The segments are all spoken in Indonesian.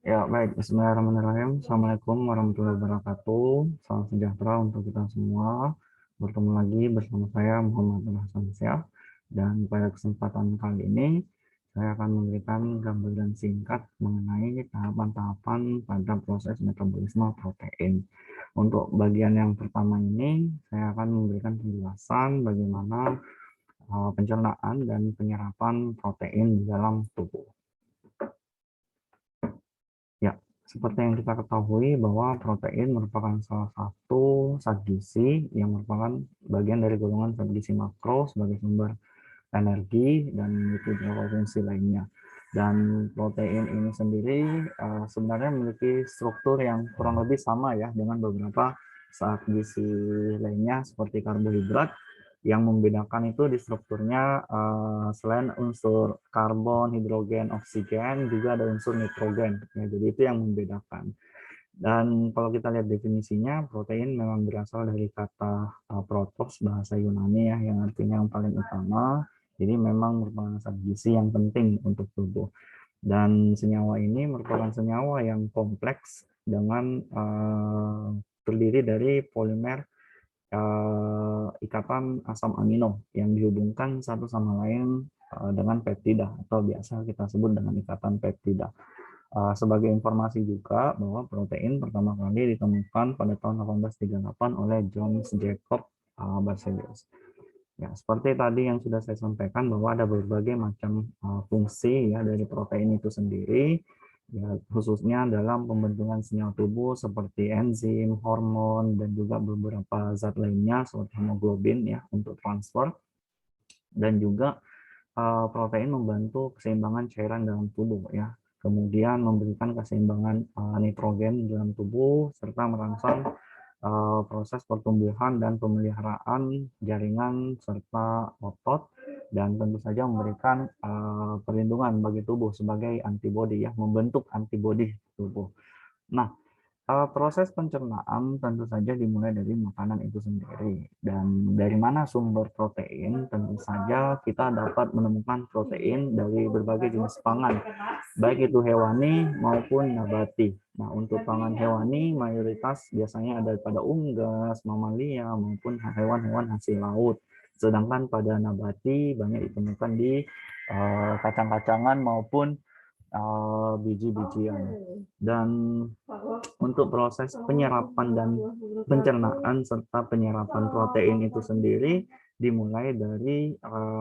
Ya, baik. Bismillahirrahmanirrahim. Assalamualaikum warahmatullahi wabarakatuh. Salam sejahtera untuk kita semua. Bertemu lagi bersama saya Muhammad Nur Hasan Syah. Dan pada kesempatan kali ini, saya akan memberikan gambaran singkat mengenai tahapan-tahapan pada proses metabolisme protein. Untuk bagian yang pertama ini, saya akan memberikan penjelasan bagaimana pencernaan dan penyerapan protein di dalam tubuh. Ya, seperti yang kita ketahui bahwa protein merupakan salah satu zat gizi yang merupakan bagian dari golongan zat gizi makro sebagai sumber energi dan memiliki beberapa fungsi lainnya. Dan protein ini sendiri sebenarnya memiliki struktur yang kurang lebih sama ya dengan beberapa zat gizi lainnya seperti karbohidrat. Yang membedakan itu di strukturnya selain unsur karbon, hidrogen, oksigen, juga ada unsur nitrogen. Ya, jadi itu yang membedakan. Dan kalau kita lihat definisinya, protein memang berasal dari kata protos bahasa Yunani ya, yang artinya yang paling utama. Jadi memang merupakan zat gizi yang penting untuk tubuh. Dan senyawa ini merupakan senyawa yang kompleks dengan terdiri dari polimer ikatan asam amino yang dihubungkan satu sama lain dengan peptida atau biasa kita sebut dengan ikatan peptida. Sebagai informasi juga bahwa protein pertama kali ditemukan pada tahun 1838 oleh John Jacob Berzelius. Ya, seperti tadi yang sudah saya sampaikan bahwa ada berbagai macam fungsi ya dari protein itu sendiri, ya, khususnya dalam pembentukan sinyal tubuh seperti enzim, hormon, dan juga beberapa zat lainnya seperti hemoglobin ya untuk transfer, dan juga protein membantu keseimbangan cairan dalam tubuh ya. Kemudian memberikan keseimbangan nitrogen dalam tubuh serta merangsang proses pertumbuhan dan pemeliharaan jaringan serta otot, dan tentu saja memberikan perlindungan bagi tubuh sebagai antibodi ya, membentuk antibodi tubuh. Nah, proses pencernaan tentu saja dimulai dari makanan itu sendiri. Dan dari mana sumber protein? Tentu saja kita dapat menemukan protein dari berbagai jenis pangan, baik itu hewani maupun nabati. Nah, untuk pangan hewani mayoritas biasanya ada pada unggas, mamalia maupun hewan-hewan hasil laut. Sedangkan pada nabati banyak ditemukan di kacang-kacangan maupun biji-bijian. Dan untuk proses penyerapan dan pencernaan serta penyerapan protein itu sendiri dimulai dari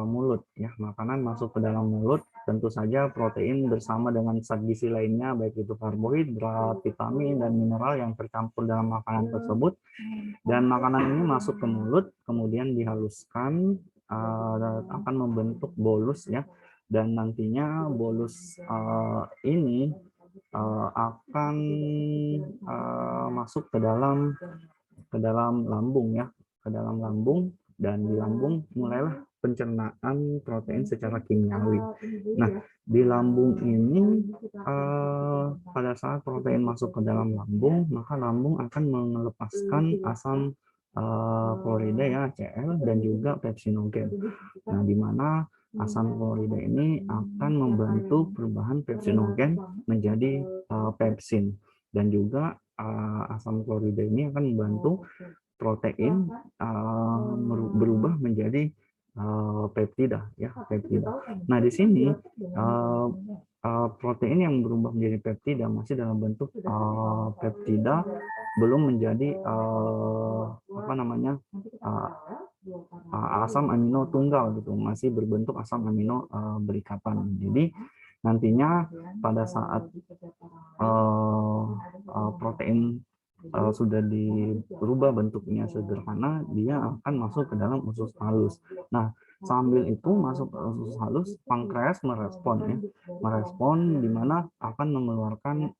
mulut ya. Makanan masuk ke dalam mulut, tentu saja protein bersama dengan zat gizi lainnya baik itu karbohidrat, vitamin, dan mineral yang tercampur dalam makanan tersebut. Dan makanan ini masuk ke mulut kemudian dihaluskan, akan membentuk bolus ya. Dan nantinya bolus ini akan masuk ke dalam lambung ya, ke dalam lambung, dan di lambung mulailah pencernaan protein secara kimiawi. Nah, di lambung ini pada saat protein masuk ke dalam lambung, maka lambung akan melepaskan asam klorida ya, HCl, dan juga pepsinogen. Nah, di mana asam klorida ini akan membantu perubahan pepsinogen menjadi pepsin, dan juga asam klorida ini akan membantu protein berubah menjadi peptida ya, peptida. Nah, di sini protein yang berubah menjadi peptida masih dalam bentuk peptida, belum menjadi apa namanya asam amino tunggal gitu, masih berbentuk asam amino berikatan. Jadi nantinya pada saat protein sudah dirubah bentuknya sederhana, dia akan masuk ke dalam usus halus. Nah, sambil itu masuk ke usus halus, pankreas merespon ya, merespon di mana akan mengeluarkan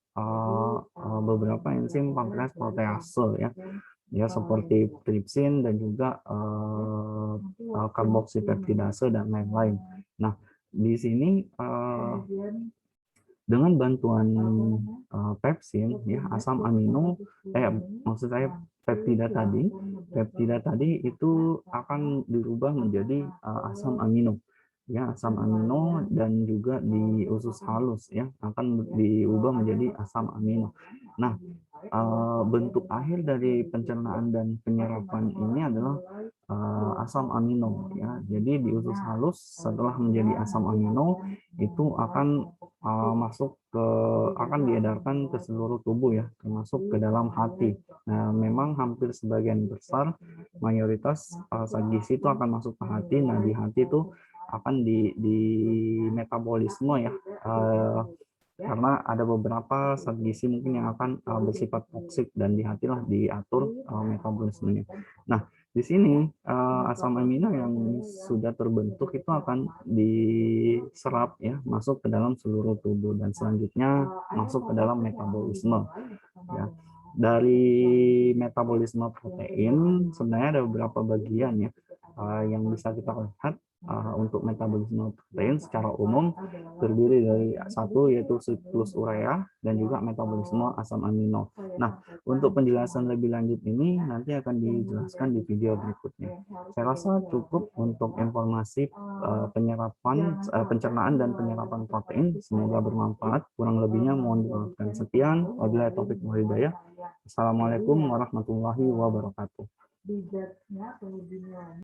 beberapa enzim pankreas protease ya, ya seperti tripsin dan juga karboksipeptidase dan lain-lain. Nah, di sini dengan bantuan pepsin ya, asam amino maksud saya peptida tadi itu akan dirubah menjadi asam amino. ya asam amino dan juga di usus halus ya akan diubah menjadi asam amino. Nah, bentuk akhir dari pencernaan dan penyerapan ini adalah asam amino ya. Jadi di usus halus setelah menjadi asam amino itu akan akan diedarkan ke seluruh tubuh ya, termasuk ke dalam hati. Nah, memang hampir sebagian besar mayoritas zat gizi itu akan masuk ke hati. Nah, di hati itu akan di metabolisme ya, karena ada beberapa zat gizi mungkin yang akan bersifat toksik dan di hati lah diatur metabolismenya. Nah, di sini asam amino yang sudah terbentuk itu akan diserap ya masuk ke dalam seluruh tubuh dan selanjutnya masuk ke dalam metabolisme ya. Dari metabolisme protein sebenarnya ada beberapa bagian ya yang bisa kita lihat. Untuk metabolisme protein secara umum terdiri dari satu yaitu siklus urea dan juga metabolisme asam amino. Nah, untuk penjelasan lebih lanjut ini nanti akan dijelaskan di video berikutnya. Saya rasa cukup untuk informasi pencernaan dan penyerapan protein. Semoga bermanfaat. Kurang lebihnya mohon dimaafkan. Sekian. Wabillahi taufiq wal hidayah. Assalamualaikum warahmatullahi wabarakatuh.